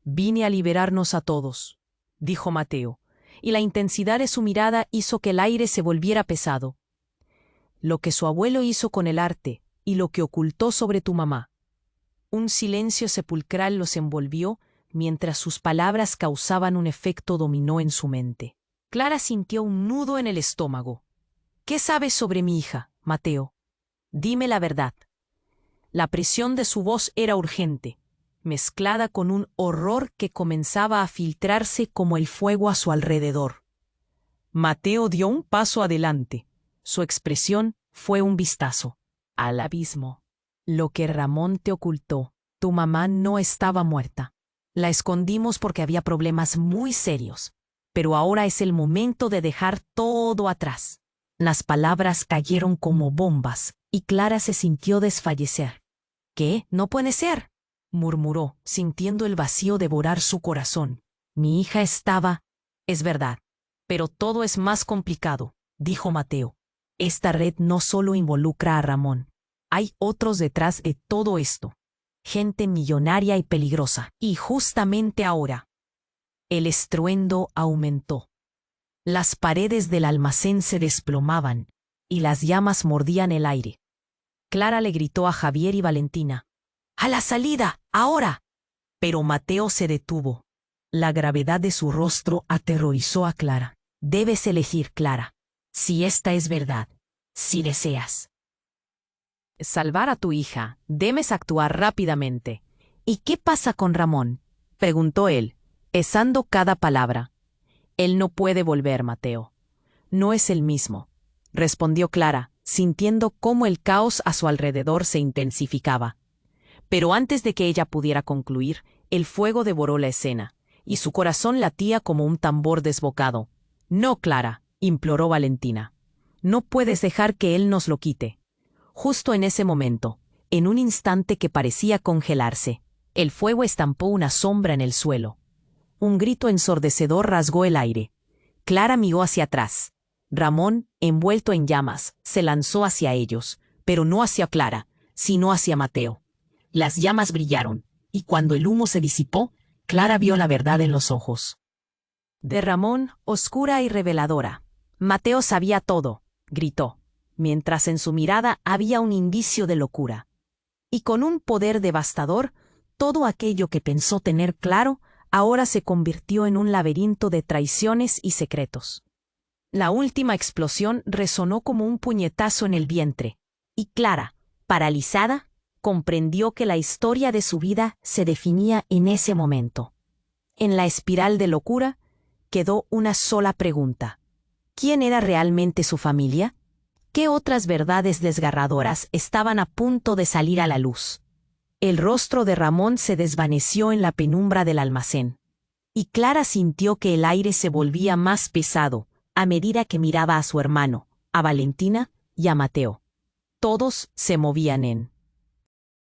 «Vine a liberarnos a todos», dijo Mateo, y la intensidad de su mirada hizo que el aire se volviera pesado. «Lo que su abuelo hizo con el arte y lo que ocultó sobre tu mamá». Un silencio sepulcral los envolvió mientras sus palabras causaban un efecto dominó en su mente. Clara sintió un nudo en el estómago. «¿Qué sabes sobre mi hija, Mateo? Dime la verdad». La presión de su voz era urgente, mezclada con un horror que comenzaba a filtrarse como el fuego a su alrededor. Mateo dio un paso adelante. Su expresión fue un vistazo al abismo. «Lo que Ramón te ocultó, tu mamá no estaba muerta. La escondimos porque había problemas muy serios, pero ahora es el momento de dejar todo atrás». Las palabras cayeron como bombas y Clara se sintió desfallecer. «¿Qué? No puede ser», murmuró, sintiendo el vacío devorar su corazón. «Mi hija estaba...». «Es verdad, pero todo es más complicado», dijo Mateo. «Esta red no solo involucra a Ramón. Hay otros detrás de todo esto». gente millonaria y peligrosa. Y justamente ahora, el estruendo aumentó. Las paredes del almacén se desplomaban y las llamas mordían el aire. Clara le gritó a Javier y Valentina: ¡A la salida, ahora! Pero Mateo se detuvo. La gravedad de su rostro aterrorizó a Clara. Debes elegir, Clara, si esta es verdad, si deseas Salvar a tu hija, debes actuar rápidamente. ¿Y qué pasa con Ramón?, preguntó él, pesando cada palabra. Él no puede volver, Mateo. No es el mismo, respondió Clara, sintiendo cómo el caos a su alrededor se intensificaba. Pero antes de que ella pudiera concluir, el fuego devoró la escena, y su corazón latía como un tambor desbocado. No, Clara, imploró Valentina. No puedes dejar que él nos lo quite. Justo en ese momento, en un instante que parecía congelarse, el fuego estampó una sombra en el suelo. Un grito ensordecedor rasgó el aire. Clara miró hacia atrás. Ramón, envuelto en llamas, se lanzó hacia ellos, pero no hacia Clara, sino hacia Mateo. Las llamas brillaron, y cuando el humo se disipó, Clara vio la verdad en los ojos de Ramón, oscura y reveladora. Mateo sabía todo, gritó, mientras en su mirada había un indicio de locura. Y con un poder devastador, todo aquello que pensó tener claro ahora se convirtió en un laberinto de traiciones y secretos. La última explosión resonó como un puñetazo en el vientre, y Clara, paralizada, comprendió que la historia de su vida se definía en ese momento. En la espiral de locura quedó una sola pregunta: ¿quién era realmente su familia? ¿Qué otras verdades desgarradoras estaban a punto de salir a la luz? El rostro de Ramón se desvaneció en la penumbra del almacén, y Clara sintió que el aire se volvía más pesado a medida que miraba a su hermano, a Valentina y a Mateo. Todos se movían en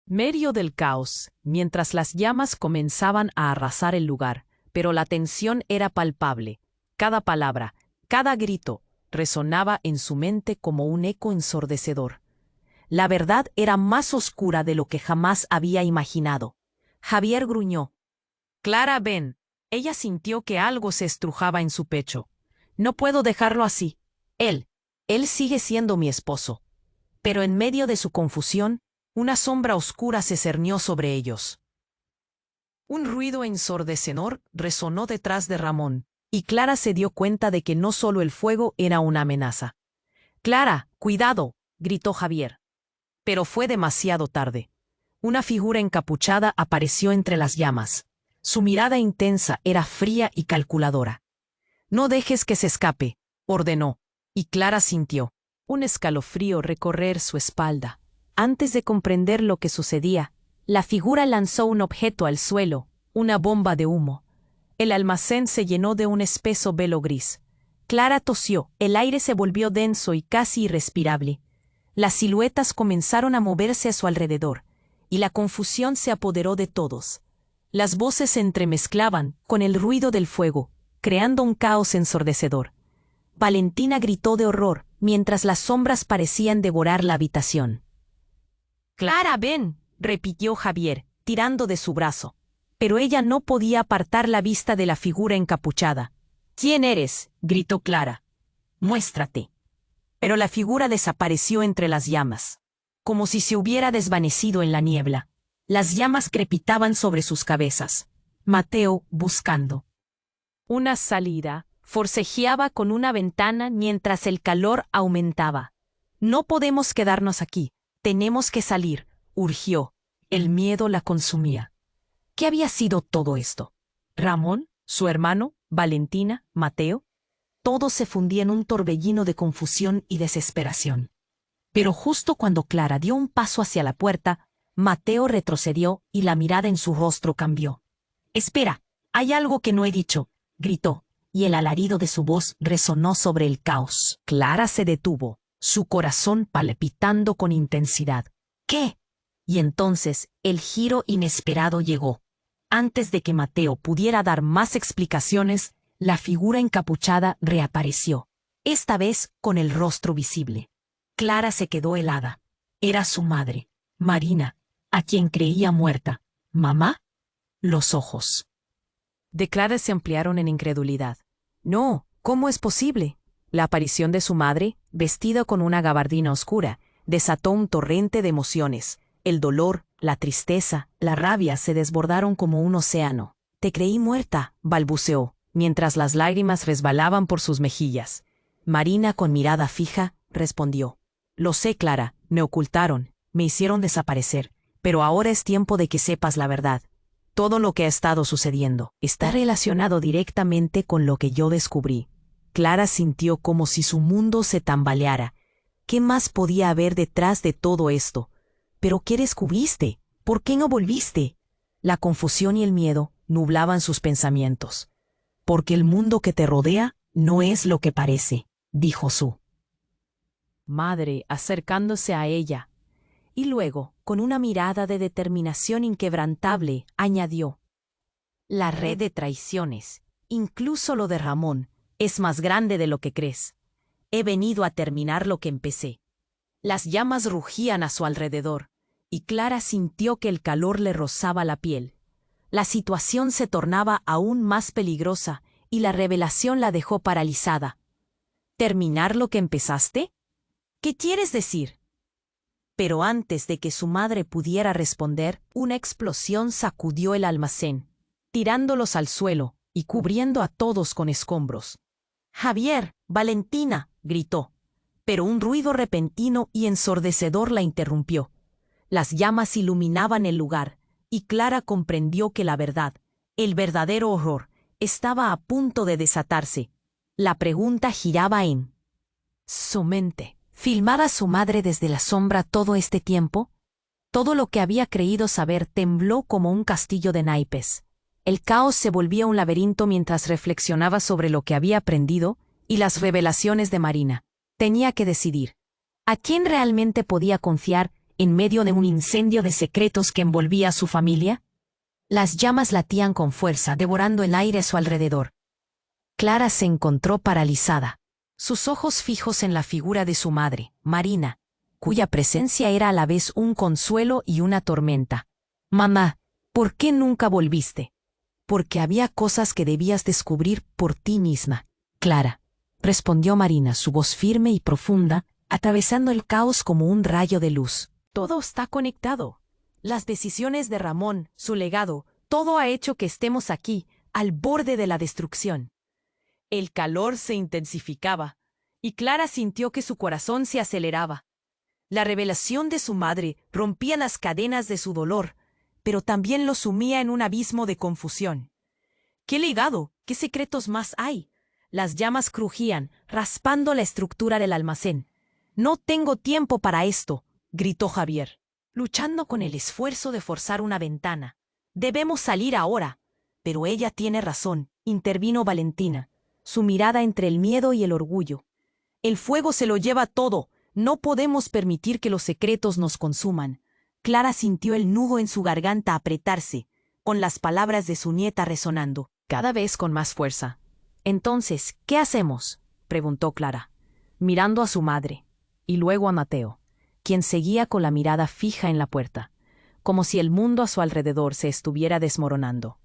medio del caos, mientras las llamas comenzaban a arrasar el lugar, pero la tensión era palpable. Cada palabra, cada grito, resonaba en su mente como un eco ensordecedor. La verdad era más oscura de lo que jamás había imaginado. Javier gruñó. Clara, ven. Ella sintió que algo se estrujaba en su pecho. No puedo dejarlo así. Él sigue siendo mi esposo. Pero en medio de su confusión, una sombra oscura se cernió sobre ellos. Un ruido ensordecedor resonó detrás de Ramón, y Clara se dio cuenta de que no solo el fuego era una amenaza. «Clara, cuidado», gritó Javier. Pero fue demasiado tarde. Una figura encapuchada apareció entre las llamas. Su mirada intensa era fría y calculadora. «No dejes que se escape», ordenó, y Clara sintió un escalofrío recorrer su espalda. Antes de comprender lo que sucedía, la figura lanzó un objeto al suelo, una bomba de humo. El almacén se llenó de un espeso velo gris. Clara tosió, el aire se volvió denso y casi irrespirable. Las siluetas comenzaron a moverse a su alrededor, y la confusión se apoderó de todos. Las voces se entremezclaban con el ruido del fuego, creando un caos ensordecedor. Valentina gritó de horror, mientras las sombras parecían devorar la habitación. «Clara, ven», repitió Javier, tirando de su brazo. Pero ella no podía apartar la vista de la figura encapuchada. «¿Quién eres?», gritó Clara. «Muéstrate». Pero la figura desapareció entre las llamas, como si se hubiera desvanecido en la niebla. Las llamas crepitaban sobre sus cabezas. Mateo, buscando una salida, forcejeaba con una ventana mientras el calor aumentaba. «No podemos quedarnos aquí. Tenemos que salir», urgió. El miedo la consumía. ¿Qué había sido todo esto? ¿Ramón? ¿Su hermano? ¿Valentina? ¿Mateo? Todo se fundía en un torbellino de confusión y desesperación. Pero justo cuando Clara dio un paso hacia la puerta, Mateo retrocedió y la mirada en su rostro cambió. «Espera, hay algo que no he dicho», gritó, y el alarido de su voz resonó sobre el caos. Clara se detuvo, su corazón palpitando con intensidad. «¿Qué?». Y entonces el giro inesperado llegó. Antes de que Mateo pudiera dar más explicaciones, la figura encapuchada reapareció, esta vez con el rostro visible. Clara se quedó helada. Era su madre, Marina, a quien creía muerta. ¿Mamá? Los ojos de Clara se ampliaron en incredulidad. No, ¿cómo es posible? La aparición de su madre, vestida con una gabardina oscura, desató un torrente de emociones. El dolor, la tristeza, la rabia se desbordaron como un océano. Te creí muerta, balbuceó, mientras las lágrimas resbalaban por sus mejillas. Marina, con mirada fija, respondió. Lo sé, Clara, me ocultaron, me hicieron desaparecer, pero ahora es tiempo de que sepas la verdad. Todo lo que ha estado sucediendo está relacionado directamente con lo que yo descubrí. Clara sintió como si su mundo se tambaleara. ¿Qué más podía haber detrás de todo esto? ¿Pero qué descubriste? ¿Por qué no volviste? La confusión y el miedo nublaban sus pensamientos. Porque el mundo que te rodea no es lo que parece, dijo su madre, acercándose a ella. Y luego, con una mirada de determinación inquebrantable, añadió: la red de traiciones, incluso lo de Ramón, es más grande de lo que crees. He venido a terminar lo que empecé. Las llamas rugían a su alrededor, y Clara sintió que el calor le rozaba la piel. La situación se tornaba aún más peligrosa, y la revelación la dejó paralizada. ¿Terminar lo que empezaste? ¿Qué quieres decir? Pero antes de que su madre pudiera responder, una explosión sacudió el almacén, tirándolos al suelo y cubriendo a todos con escombros. «Javier, Valentina», gritó, pero un ruido repentino y ensordecedor la interrumpió. Las llamas iluminaban el lugar, y Clara comprendió que la verdad, el verdadero horror, estaba a punto de desatarse. La pregunta giraba en su mente. ¿Filmaba su madre desde la sombra todo este tiempo? Todo lo que había creído saber tembló como un castillo de naipes. El caos se volvía un laberinto mientras reflexionaba sobre lo que había aprendido y las revelaciones de Marina. Tenía que decidir. ¿A quién realmente podía confiar en medio de un incendio de secretos que envolvía a su familia? Las llamas latían con fuerza, devorando el aire a su alrededor. Clara se encontró paralizada, sus ojos fijos en la figura de su madre, Marina, cuya presencia era a la vez un consuelo y una tormenta. «Mamá, ¿por qué nunca volviste?» «Porque había cosas que debías descubrir por ti misma, Clara», respondió Marina, su voz firme y profunda, atravesando el caos como un rayo de luz. «Todo está conectado. Las decisiones de Ramón, su legado, todo ha hecho que estemos aquí, al borde de la destrucción». El calor se intensificaba, y Clara sintió que su corazón se aceleraba. La revelación de su madre rompía las cadenas de su dolor, pero también lo sumía en un abismo de confusión. ¿Qué legado? ¿Qué secretos más hay? Las llamas crujían, raspando la estructura del almacén. «No tengo tiempo para esto», gritó Javier, luchando con el esfuerzo de forzar una ventana. «Debemos salir ahora». «Pero ella tiene razón», intervino Valentina, su mirada entre el miedo y el orgullo. «El fuego se lo lleva todo. No podemos permitir que los secretos nos consuman». Clara sintió el nudo en su garganta apretarse, con las palabras de su nieta resonando, cada vez con más fuerza. «Entonces, ¿qué hacemos?», preguntó Clara, mirando a su madre, y luego a Mateo, quien seguía con la mirada fija en la puerta, como si el mundo a su alrededor se estuviera desmoronando.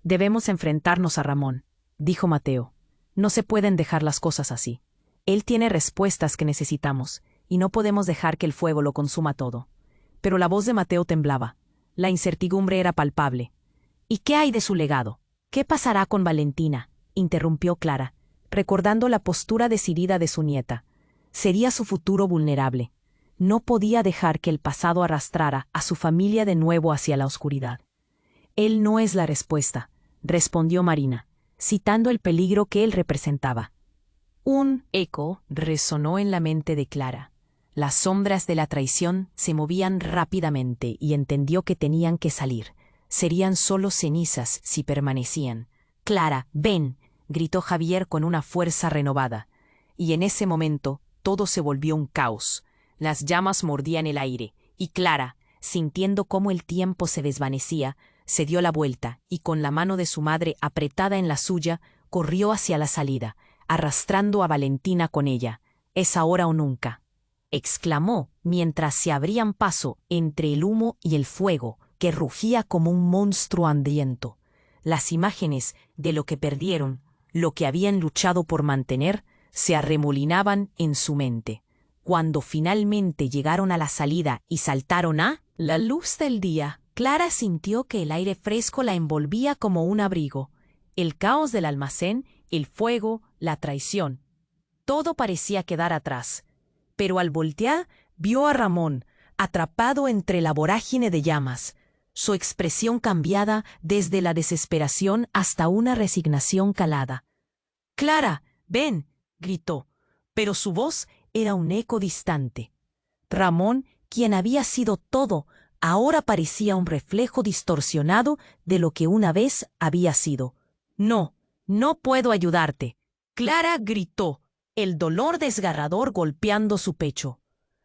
«Debemos enfrentarnos a Ramón», dijo Mateo. «No se pueden dejar las cosas así. Él tiene respuestas que necesitamos, y no podemos dejar que el fuego lo consuma todo». Pero la voz de Mateo temblaba. La incertidumbre era palpable. «¿Y qué hay de su legado? ¿Qué pasará con Valentina?», interrumpió Clara, recordando la postura decidida de su nieta. Sería su futuro vulnerable. No podía dejar que el pasado arrastrara a su familia de nuevo hacia la oscuridad. «Él no es la respuesta», respondió Marina, citando el peligro que él representaba. Un eco resonó en la mente de Clara. Las sombras de la traición se movían rápidamente y entendió que tenían que salir. Serían solo cenizas si permanecían. «Clara, ven», gritó Javier con una fuerza renovada. Y en ese momento todo se volvió un caos. Las llamas mordían el aire, y Clara, sintiendo cómo el tiempo se desvanecía, se dio la vuelta y con la mano de su madre apretada en la suya, corrió hacia la salida, arrastrando a Valentina con ella. «Es ahora o nunca». exclamó mientras se abrían paso entre el humo y el fuego, que rugía como un monstruo hambriento. Las imágenes de lo que perdieron, lo que habían luchado por mantener, se arremolinaban en su mente. Cuando finalmente llegaron a la salida y saltaron a la luz del día, Clara sintió que el aire fresco la envolvía como un abrigo. El caos del almacén, el fuego, la traición. Todo parecía quedar atrás. Pero al voltear, vio a Ramón, atrapado entre la vorágine de llamas, su expresión cambiada desde la desesperación hasta una resignación calada. «¡Clara, ven!», gritó, pero su voz era un eco distante. Ramón, quien había sido todo, ahora parecía un reflejo distorsionado de lo que una vez había sido. «No, no puedo ayudarte», Clara gritó, el dolor desgarrador golpeando su pecho.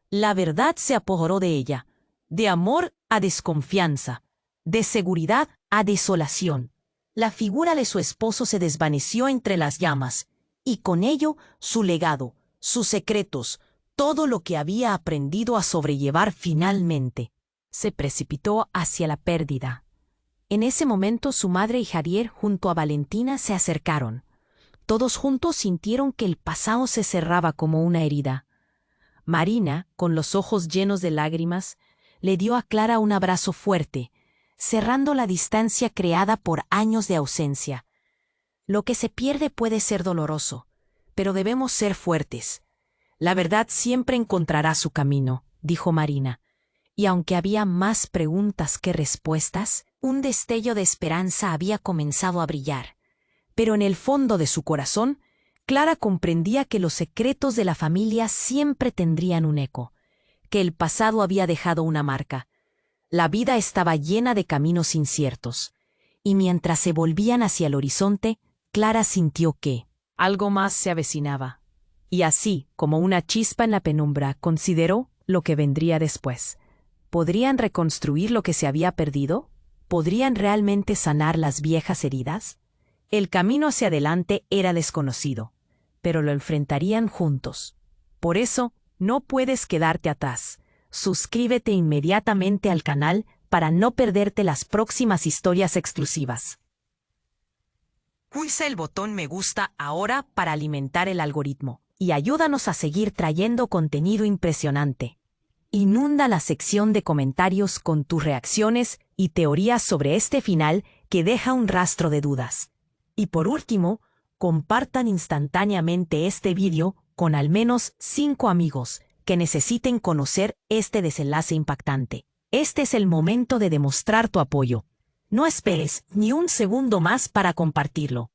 La verdad se apoderó de ella, de amor a desconfianza, de seguridad a desolación. La figura de su esposo se desvaneció entre las llamas, y con ello su legado, sus secretos, todo lo que había aprendido a sobrellevar finalmente. Se precipitó hacia la pérdida. En ese momento su madre y Javier junto a Valentina se acercaron. Todos juntos sintieron que el pasado se cerraba como una herida. Marina, con los ojos llenos de lágrimas, le dio a Clara un abrazo fuerte, cerrando la distancia creada por años de ausencia. Lo que se pierde puede ser doloroso, pero debemos ser fuertes. La verdad siempre encontrará su camino, dijo Marina. Y aunque había más preguntas que respuestas, un destello de esperanza había comenzado a brillar. Pero en el fondo de su corazón, Clara comprendía que los secretos de la familia siempre tendrían un eco, que el pasado había dejado una marca. La vida estaba llena de caminos inciertos, y mientras se volvían hacia el horizonte, Clara sintió que algo más se avecinaba. Y así, como una chispa en la penumbra, consideró lo que vendría después. ¿Podrían reconstruir lo que se había perdido? ¿Podrían realmente sanar las viejas heridas? El camino hacia adelante era desconocido, pero lo enfrentarían juntos. Por eso, no puedes quedarte atrás. Suscríbete inmediatamente al canal para no perderte las próximas historias exclusivas. Pulsa el botón me gusta ahora para alimentar el algoritmo y ayúdanos a seguir trayendo contenido impresionante. Inunda la sección de comentarios con tus reacciones y teorías sobre este final que deja un rastro de dudas. Y por último, compartan instantáneamente este vídeo con al menos 5 amigos que necesiten conocer este desenlace impactante. Este es el momento de demostrar tu apoyo. No esperes ni un segundo más para compartirlo.